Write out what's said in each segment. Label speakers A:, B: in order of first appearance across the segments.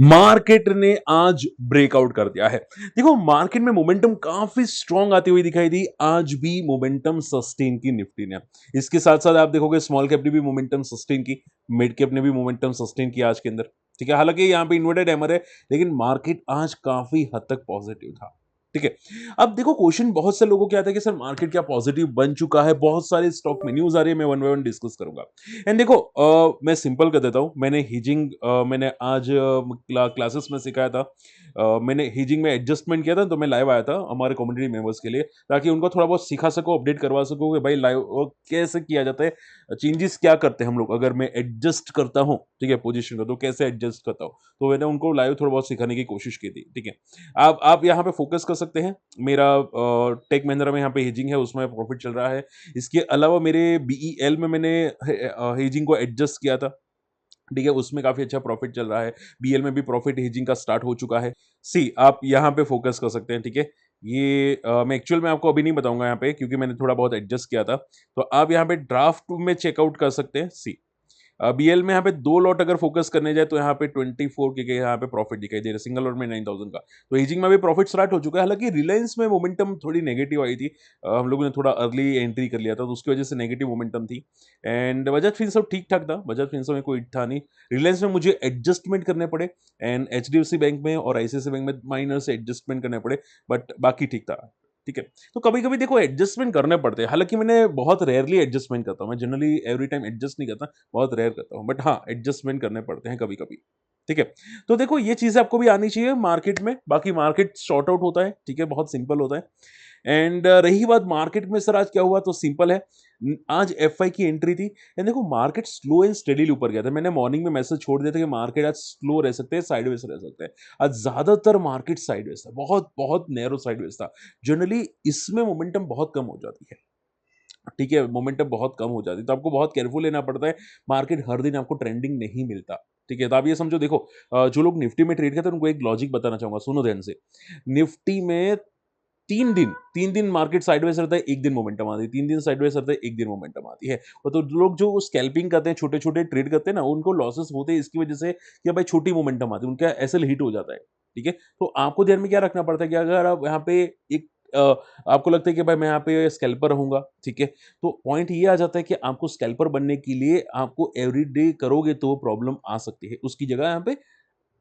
A: Market ने आज breakout कर दिया है। देखो मार्केट में मोमेंटम काफी स्ट्रांग आती हुई दिखाई दी। आज भी मोमेंटम सस्टेन की निफ्टी ने। इसके साथ साथ आप देखोगे स्मॉल कैप ने भी मोमेंटम सस्टेन की, मिड कैप ने भी मोमेंटम सस्टेन किया आज के अंदर। ठीक है, हालांकि यहाँ पे इन्वर्टेड हैमर है, लेकिन मार्केट आज काफी हद तक पॉजिटिव था। ठीक है, अब देखो क्वेश्चन बहुत से लोगों के आता है कि सर मार्केट क्या पॉजिटिव बन चुका है, बहुत सारे स्टॉक में न्यूज आ रही है, मैं वन बाय वन डिस्कस करूंगा। एंड देखो मैं सिंपल कर देता हूं। मैंने हीजिंग मैंने आज क्लासेस में सिखाया था। मैंने हीजिंग में एडजस्टमेंट किया था, तो मैं लाइव आया था हमारे कम्युनिटी मेंबर्स के लिए, ताकि उनको थोड़ा बहुत सिखा सको, अपडेट करवा सको कि भाई लाइव कैसे किया जाता है, चेंजेस क्या करते हैं हम लोग अगर मैं एडजस्ट करता हूँ। ठीक है, पोजीशन का तो कैसे एडजस्ट करता हूँ, तो मैंने उनको लाइव थोड़ा बहुत सिखाने की कोशिश की थी। ठीक है, आप यहाँ पे फोकस कर सकते हैं। मेरा टेक महिंद्रा में यहाँ पे हेजिंग है, उसमें प्रॉफिट चल रहा है। इसके अलावा मेरे बीईएल में मैंने हेजिंग को एडजस्ट किया था। ठीक है, उसमें काफी अच्छा प्रॉफिट चल रहा है। बीएल में भी प्रॉफिट हेजिंग का स्टार्ट हो चुका है। सी आप यहाँ पे फोकस कर सकते हैं। ठीक है, ये मैं एक्चुअल में आपको अभी नहीं बताऊंगा यहाँ पे, क्योंकि मैंने थोड़ा बहुत एडजस्ट किया था। तो आप यहाँ पे ड्राफ्ट में चेकआउट कर सकते हैं। सी बीएल में यहाँ पे दो लॉट अगर फोकस करने जाए, तो यहाँ पे 24 के यहाँ पे प्रॉफिट दिखाई दे रहा है, सिंगल लॉट में 9,000 का। तो एजिंग में भी प्रॉफिट स्टार्ट हो चुका है। हालांकि रिलायंस में मोमेंटम थोड़ी नेगेटिव आई थी। हम लोगों ने थोड़ा अर्ली एंट्री कर लिया था, तो उसकी वजह से नेगेटिव मोमेंटम थी। एंड बजाज फिनसर्व ठीक ठाक था, बजाज फिनसर्व में कोई था नहीं। रिलायंस में मुझे एडजस्टमेंट करने पड़े, एंड एचडीएफसी बैंक में और आईसीआईसी बैंक में माइनर से एडजस्टमेंट करने पड़े, बट बाकी ठीक था। ठीक है, तो कभी कभी देखो एडजस्टमेंट करने पड़ते हैं। हालांकि मैंने बहुत रेयरली एडजस्टमेंट करता हूँ, मैं जनरली एवरी टाइम एडजस्ट नहीं करता, बहुत रेयर करता हूँ, बट हाँ एडजस्टमेंट करने पड़ते हैं कभी कभी। ठीक है, तो देखो ये चीजें आपको भी आनी चाहिए मार्केट में। बाकी मार्केट शॉर्ट आउट होता है, ठीक है, बहुत सिंपल होता है। एंड रही बात मार्केट में सर आज क्या हुआ, तो सिंपल है। आज एफआई की एंट्री थी, एंड देखो मार्केट स्लो एंड स्टेडीली ऊपर गया था। मैंने मॉर्निंग में मैसेज छोड़ दिया था कि मार्केट आज स्लो रह सकते हैं, साइडवेज रह सकते हैं। आज ज्यादातर मार्केट साइडवेज था, बहुत बहुत नैरो साइडवेज था। जनरली इसमें मोमेंटम बहुत कम हो जाती है। ठीक है, मोमेंटम बहुत कम हो जाती है, तो आपको बहुत केयरफुल लेना पड़ता है। मार्केट हर दिन आपको ट्रेंडिंग नहीं मिलता। ठीक है, तो आप ये समझो, देखो जो लोग निफ्टी में ट्रेड करते हैं उनको एक लॉजिक बताना चाहूंगा, सुनो ध्यान से। निफ्टी में 3 दिन मार्केट साइडवेज रहता है, एक दिन मोमेंटम आती है, 3 दिन साइडवेज रहता है, एक दिन मोमेंटम आती है। और तो लोग जो स्कैल्पिंग करते हैं, छोटे छोटे ट्रेड करते हैं ना, उनको लॉसेस होते हैं इसकी वजह से कि भाई छोटी मोमेंटम आती है, उनका एसएल हिट हो जाता है। ठीक है, तो आपको ध्यान में क्या रखना पड़ता है कि अगर आप यहाँ पे एक अ, आपको लगता है कि भाई मैं यहाँ पे स्कैल्पर रहूंगा, ठीक है, तो पॉइंट ये आ जाता है कि आपको स्कैल्पर बनने के लिए आपको एवरीडे करोगे तो प्रॉब्लम आ सकती है। उसकी जगह यहाँ पे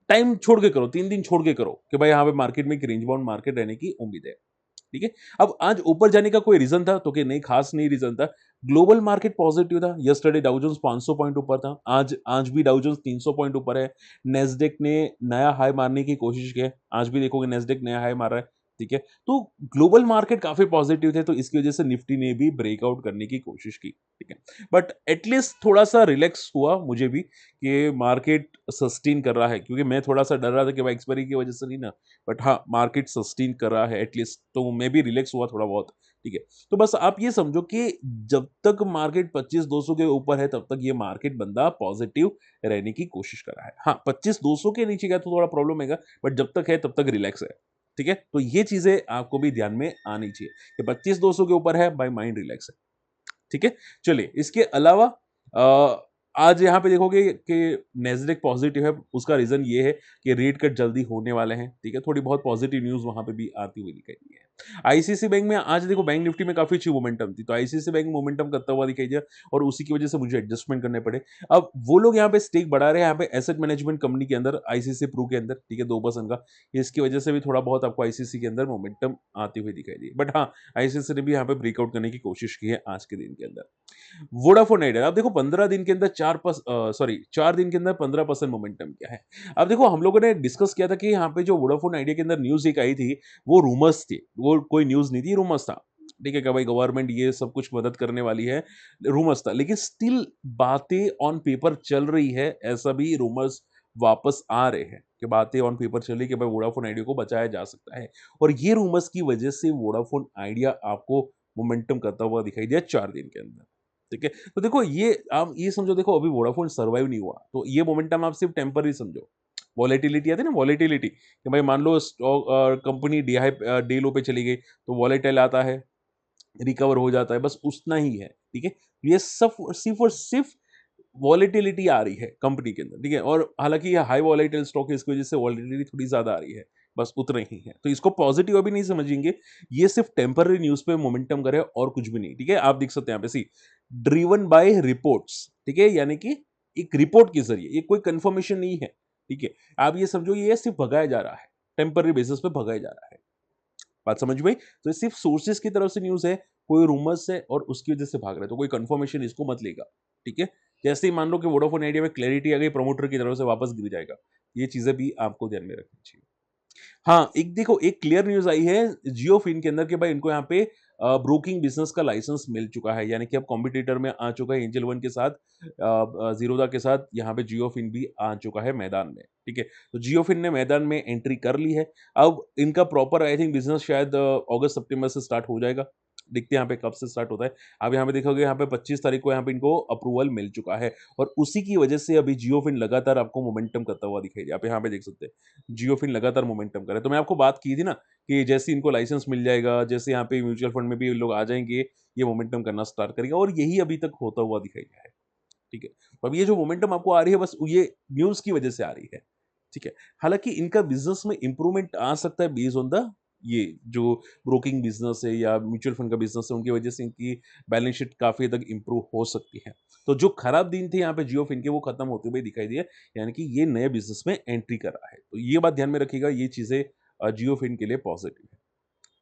A: टाइम छोड़ के करो, 3 दिन छोड़ के करो, कि भाई यहाँ पे मार्केट में एक रेंज बाउंड मार्केट रहने की उम्मीद है। ठीक है, अब आज ऊपर जाने का कोई रीजन था तो कि नहीं, खास नहीं रीजन था। ग्लोबल मार्केट पॉजिटिव था। यस्टरडे डाउ जोन्स 500 पॉइंट ऊपर था, आज भी डाउ जोन्स 300 पॉइंट ऊपर है। नेस्डेक ने नया हाई मारने की कोशिश की है, आज भी देखोगे नेस्डेक नया हाई मार रहा है। ठीक है, तो ग्लोबल मार्केट काफी पॉजिटिव थे, तो इसकी वजह से निफ्टी ने भी ब्रेकआउट करने की कोशिश की। ठीक है, बट एटलीस्ट थोड़ा सा रिलैक्स हुआ मुझे भी कि मार्केट सस्टेन कर रहा है, क्योंकि मैं थोड़ा सा डर रहा था कि भाई एक्सपायरी की वजह से नहीं ना, बट हाँ मार्केट सस्टेन कर रहा है एटलीस्ट, तो मैं भी रिलैक्स हुआ थोड़ा बहुत। ठीक है, तो बस आप ये समझो कि जब तक मार्केट 25,200 के ऊपर है, तब तक ये मार्केट बंदा पॉजिटिव रहने की कोशिश कर रहा है। हाँ 25,200 के नीचे गया तो थोड़ा प्रॉब्लम है, बट जब तक है तब तक रिलैक्स है। ठीक है, तो ये चीजें आपको भी ध्यान में आनी चाहिए कि 25,200 के ऊपर है, बाय माइंड रिलैक्स है। ठीक है, चलिए इसके अलावा अ, आज यहाँ पे देखोगे कि नेस्डेक पॉजिटिव है। उसका रीजन ये है कि रेट कट जल्दी होने वाले हैं। ठीक है, थोड़ी बहुत पॉजिटिव न्यूज वहां पे भी आती हुई दिखाई दी है। आईसीआईसी बैंक में आज देखो बैंक निफ्टी में काफी अच्छी मोमेंटम थी, तो आईसीआईसी बैंक मोमेंटम करता हुआ दिखाई दिया, और उसी की वजह से मुझे एडजस्टमेंट करने पड़े। अब वो लोग यहाँ पे स्टेक बढ़ा रहे हैं, यहाँ पे एसेट मैनेजमेंट कंपनी के अंदर, आईसीआईसी प्रू के अंदर। ठीक है, 2% का, इसकी वजह से भी थोड़ा बहुत आपको आईसीआईसी के अंदर मोमेंटम आती हुई दिखाई दी, बट हाँ आईसीआईसी ने भी यहाँ पे ब्रेकआउट करने की कोशिश की है आज के दिन के अंदर। वोडाफोन आइडिया, आप देखो 15 दिन के अंदर 4 दिन के अंदर 15% मोमेंटम क्या है। अब देखो हम लोगों ने डिस्कस किया था कि यहाँ पे जो वोडाफोन आइडिया के अंदर न्यूज एक आई थी, वो रूमर्स थी, वो कोई न्यूज नहीं थी, रूमर्स था। ठीक है, कि भाई गवर्नमेंट ये सब कुछ मदद करने वाली है, रूमर्स था, लेकिन स्टिल बातें ऑन पेपर चल रही है, ऐसा भी रूमर्स वापस आ रहे हैं कि बातें ऑन पेपर चल रही कि भाई वोडाफोन आइडिया को बचाया जा सकता है। और ये रूमर्स की वजह से वोडाफोन आइडिया आपको मोमेंटम करता हुआ दिखाई दिया 4 दिन के अंदर। ठीक है, तो देखो ये आप ये समझो, देखो अभी वोडाफोन सर्वाइव नहीं हुआ, तो ये मोमेंटम आप सिर्फ टेम्पररी समझो। वॉलेटिलिटी आती है ना, वॉलेटिलिटी, कि भाई मान लो stock company the high day low पे चली गई, तो वॉलेटाइल आता है, रिकवर हो जाता है, बस उतना ही है। ठीक है, ये सब सिर्फ और सिर्फ वॉलेटिलिटी आ रही है कंपनी के अंदर, ठीक है, और हालांकि ये हाई वॉलेटाइल स्टॉक है, इसकी वजह से वॉलेटिलिटी थोड़ी ज्यादा आ रही है, बस उतना ही है, तो इसको पॉजिटिव अभी नहीं समझेंगे, ये सिर्फ टेम्पररी न्यूज पे मोमेंटम करे और कुछ भी नहीं, ठीक है। आप देख सकते हैं यहाँ पे सी ड्रिवन बाय रिपोर्ट्स, ठीक है, यानी कि एक रिपोर्ट के जरिए, ये कोई कंफर्मेशन नहीं है, ठीक है। आप ये समझो ये सिर्फ भगाया जा रहा है, टेम्पररी बेसिस पे भगाया जा रहा है, बात समझ में आई? तो ये सिर्फ सोर्सेस की तरफ से न्यूज़ है, कोई रूमर्स है और उसकी वजह से भाग रहा है, तो कोई कंफर्मेशन इसको मत लेगा, ठीक है? जैसे ही मान लो कि वोडाफोन आइडिया में क्लैरिटी आ गई, प्रमोटर की तरफ से वापस गिर जाएगा। ये चीज़ें भी आपको ध्यान में रखनी चाहिए। हाँ, एक देखो एक क्लियर न्यूज़ आई है जियो फिन के अंदर कि भाई इनको यहाँ पे ब्रोकिंग बिज़नेस का लाइसेंस मिल चुका है, यानी कि अब कॉम्पिटिटर में आ चुका है एंजल वन के साथ, ज़ीरोधा के साथ यहाँ पे जियो फिन भी आ चुका है मैदान में, ठीक है? तो जियो फिन ने मैदान में एंट्री कर ली है। अब इनका प्रॉपर आई थिंक बिज़नेस शायद अगस्त सितंबर से स्टार्ट हो जाएगा। देखते हैं यहाँ पे कब से स्टार्ट होता है। अब यहाँ पे देखोगे यहाँ पे 25 तारीख को यहाँ पे इनको अप्रूवल मिल चुका है और उसी की वजह से अभी जियो फिन लगातार आपको मोमेंटम करता हुआ दिखाई दे। आप यहाँ पे देख सकते हैं। जियो फिन लगातार मोमेंटम कर रहा है। तो मैं आपको बात की थी ना कि जैसे इनको लाइसेंस मिल जाएगा, जैसे यहाँ पे म्यूचुअल फंड में भी लोग आ जाएँगे, ये मोमेंटम करना स्टार्ट करेगा और यही अभी तक होता हुआ दिखाई दिया है। ठीक है? तो अब ये जो मोमेंटम आपको आ रही है बस ये न्यूज़ की वजह से आ रही है। ठीक है? हालाँकि इनका बिज़नेस में इम्प्रूवमेंट आ सकता है बेस्ड ऑन द ये जो ब्रोकिंग बिज़नेस है या म्यूचुअल फंड का बिज़नेस है, उनकी वजह से इनकी बैलेंस शीट काफ़ी हद तक इम्प्रूव हो सकती है। तो जो खराब दिन थे यहाँ पे जियो फिन के वो खत्म होते हुए दिखाई दिए, यानी कि ये नए बिज़नेस में एंट्री कर रहा है। तो ये बात ध्यान में रखिएगा, ये चीज़ें जियो फिन के लिए पॉज़िटिव है।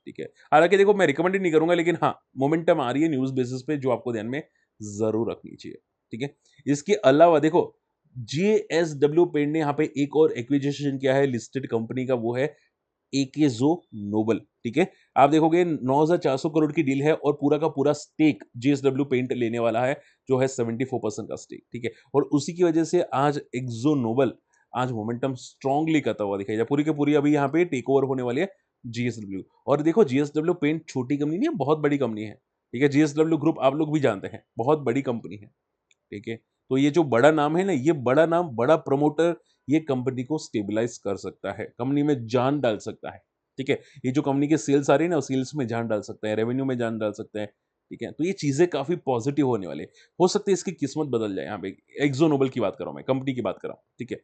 A: ठीक है? हालाँकि देखो मैं रिकमेंड ही नहीं करूँगा लेकिन हाँ, मोमेंटम आ रही है न्यूज़ बेसिस पे जो आपको ध्यान में ज़रूर रखनी चाहिए। ठीक है? इसके अलावा देखो जेएसडब्ल्यू पेंट ने यहाँ पे एक और एक्विजिशन किया है लिस्टेड कंपनी का, वो है एकेज़ो नोबल, ठीक है? आप देखोगे 9,400 करोड़ की डील है और पूरा का पूरा स्टेक जेएसडब्ल्यू पेंट लेने वाला है, जो है 74% का स्टेक, ठीक है? और उसी की वजह से आज एक्ज़ो नोबल आज मोमेंटम स्ट्रांगली करता हुआ दिखाई दिया। पूरी की पूरी अभी यहाँ पे टेक ओवर होने वाली है जेएसडब्ल्यू। और देखो जेएसडब्ल्यू पेंट छोटी कंपनी नहीं है, बहुत बड़ी कंपनी है, ठीक है? जेएसडब्ल्यू ग्रुप आप लोग भी जानते हैं, बहुत बड़ी कंपनी है। ठीक है? तो ये जो बड़ा नाम है ना, ये बड़ा नाम, बड़ा प्रमोटर ये कंपनी को स्टेबलाइज़ कर सकता है, कंपनी में जान डाल सकता है, ठीक है? ये जो कंपनी के सेल्स आ रही है ना, सेल्स में जान डाल सकता है, रेवेन्यू में जान डाल सकता है, ठीक है? तो ये चीज़ें काफ़ी पॉज़िटिव होने वाली है। हो सकता है इसकी किस्मत बदल जाए यहाँ पे, एक्ज़ो नोबेल की बात कर रहा हूँ मैं, कंपनी की बात कर रहा हूँ, ठीक है?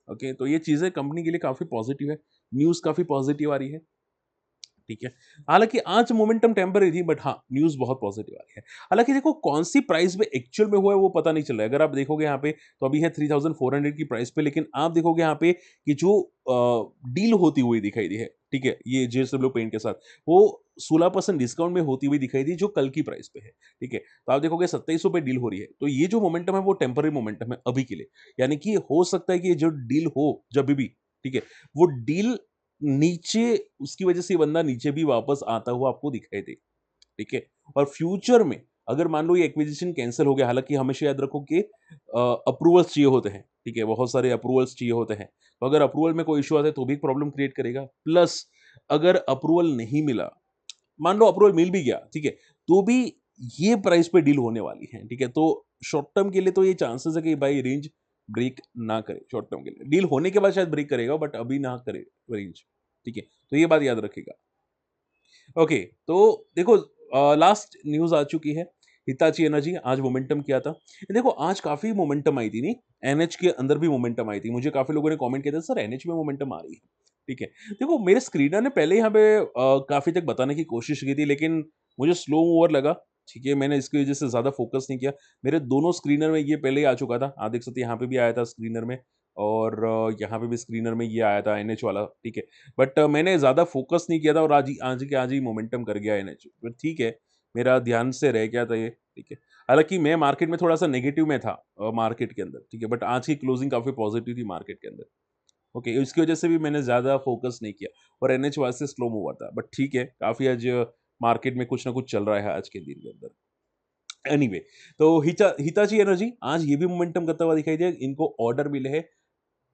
A: ओके, तो ये चीज़ें कंपनी के लिए काफ़ी पॉज़िटिव है, न्यूज़ काफ़ी पॉज़िटिव आ रही है। ठीक है। हालाँकि आज मोमेंटम टेम्परेरी थी बट हाँ, न्यूज़ बहुत पॉज़िटिव आ रही है। हालाँकि देखो कौन-सी प्राइस में एक्चुअल में हुआ है वो पता नहीं चल रहा है। अगर आप देखोगे यहाँ पे तो अभी है 3400 की प्राइस पे, लेकिन आप देखोगे यहाँ पे कि जो डील होती हुई दिखाई दी है, ठीक है? ये जेएसडब्ल्यू पेंट के साथ, वो 16% डिस्काउंट में होती हुई दिखाई दी जो कल की प्राइस पे है, ठीक है? तो आप देखोगे 2700 पे डील हो रही है। तो ये जो मोमेंटम है वो टेम्परेरी मोमेंटम है अभी के लिए। यानी कि हो सकता है कि ये जो डील हो जभी भी, ठीक है? वो डील नीचे उसकी वजह से ये बंदा नीचे भी वापस आता हुआ आपको दिखाई दे, ठीक है? और फ्यूचर में अगर मान लो ये एक्विजिशन कैंसल हो गया, हालाँकि हमेशा याद रखो कि अप्रूवल्स चाहिए होते हैं, ठीक है? बहुत सारे अप्रूवल्स चाहिए होते हैं। तो अगर अप्रूवल में कोई इश्यू आता है तो भी प्रॉब्लम क्रिएट करेगा। प्लस अगर अप्रूवल नहीं मिला, मान लो अप्रूवल मिल भी गया, ठीक है? तो भी ये प्राइस पे डील होने वाली है, ठीक है? तो शॉर्ट टर्म के लिए तो ये चांसेस है कि भाई रेंज ब्रेक ना करे शॉर्ट टर्म के लिए। डील होने के बाद शायद ब्रेक करेगा बट अभी ना करे रेंज, ठीक है? तो ये बात याद रखिएगा। ओके, तो देखो लास्ट न्यूज़ आ चुकी है। हिताची एनर्जी आज मोमेंटम किया था। देखो आज काफ़ी मोमेंटम आई थी नहीं, एनएच के अंदर भी मोमेंटम आई थी। मुझे काफ़ी लोगों ने कमेंट किया था सर एनएच में मोमेंटम आ रही है। ठीक है। देखो मेरे स्क्रीनर ने पहले यहाँ पे काफ़ी तक बताने की कोशिश की थी लेकिन मुझे स्लो मूवर लगा। ठीक है, मैंने इसकी वजह से ज़्यादा फ़ोकस नहीं किया। मेरे दोनों स्क्रीनर में ये पहले ही आ चुका था। आप देख सकते हैं यहाँ पे भी आया था स्क्रीनर में और यहाँ पे भी स्क्रीनर में ये आया था एनएच वाला। ठीक है। बट मैंने ज़्यादा फ़ोकस नहीं किया था और आज ही मोमेंटम कर गया एनएच। बट ठीक है, मेरा ध्यान से रह गया था ये, ठीक है। हालाँकि मैं मार्केट में थोड़ा-सा नेगेटिव में था मार्केट के अंदर, ठीक है। बट आज की क्लोजिंग काफ़ी पॉज़िटिव थी मार्केट के अंदर। ओके, इसकी वजह से भी मैंने ज़्यादा फ़ोकस नहीं किया और एनएच वहाँ से स्लो मूवर था। बट ठीक है, काफ़ी आज मार्केट में कुछ ना कुछ चल रहा है आज के दिन के अंदर। एनीवे तो हिताची एनर्जी आज ये भी मोमेंटम करता हुआ दिखाई दिया। इनको ऑर्डर मिले हैं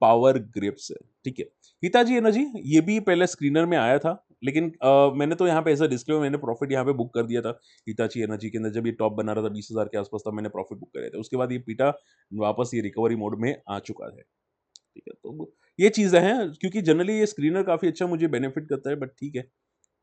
A: पावर ग्रिप से, ठीक है। हिताची एनर्जी ये भी पहले स्क्रीनर में आया था, लेकिन मैंने तो यहाँ पे ऐसा डिस्क्लेमर मैंने प्रॉफिट यहाँ पे बुक कर दिया था। हिताची एनर्जी के अंदर जब ये टॉप बना रहा था 20,000 के आसपास, तब मैंने प्रॉफिट बुक करे थे। उसके बाद ये पीटा वापस ये रिकवरी मोड में आ चुका है, ठीक है। तो ये चीज़ें हैं क्योंकि जनरली ये स्क्रीनर काफ़ी अच्छा मुझे बेनिफिट करता है बट ठीक है,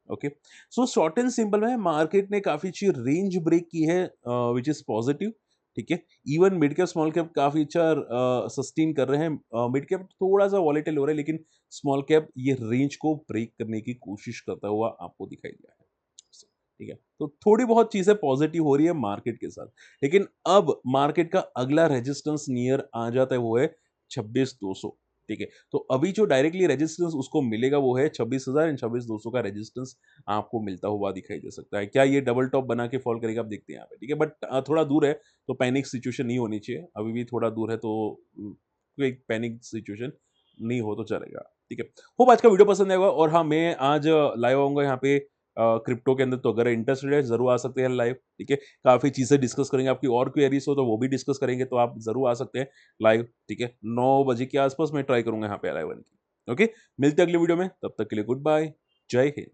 A: okay. So short and simple में मार्केट ने काफ़ी अच्छी रेंज ब्रेक की है विच इज़ पॉजिटिव, ठीक है। Even mid cap small cap काफी अच्छा सस्टेन कर रहे हैं। मिड कैप थोड़ा सा वॉलेटाइल हो रहा है, लेकिन स्मॉल कैप ये रेंज को ब्रेक करने की कोशिश करता हुआ आपको दिखाई दिया है। ठीक है, तो थोड़ी बहुत चीजें पॉजिटिव हो रही है मार्केट के साथ, लेकिन अब मार्केट का अगला रेजिस्टेंस नियर आ जाता है, वो है 26,200। ठीक है, तो अभी जो डायरेक्टली रेजिस्टेंस उसको मिलेगा वो है 26,000 एंड 26,200 का रेजिस्टेंस आपको मिलता हुआ दिखाई दे सकता है। क्या ये डबल टॉप बना के फॉल करेगा, आप देखते हैं यहाँ पे। ठीक है, बट थोड़ा दूर है, तो पैनिक सिचुएशन नहीं होनी चाहिए। अभी भी थोड़ा दूर है, तो कोई पैनिक सिचुएशन नहीं हो तो चलेगा। ठीक है, होप आज का वीडियो पसंद आएगा। और हाँ, मैं आज लाइव आऊंगा यहाँ पे क्रिप्टो के अंदर, तो अगर इंटरेस्टेड है जरूर आ सकते हैं लाइव। ठीक है, काफी चीजें डिस्कस करेंगे, आपकी और क्वेरीज हो तो वो भी डिस्कस करेंगे, तो आप जरूर आ सकते हैं लाइव। ठीक है, 9 बजे के आसपास मैं ट्राई करूंगा यहाँ पे लाइव आने की। ओके, मिलते हैं अगले वीडियो में, तब तक के लिए गुड बाय, जय हिंद।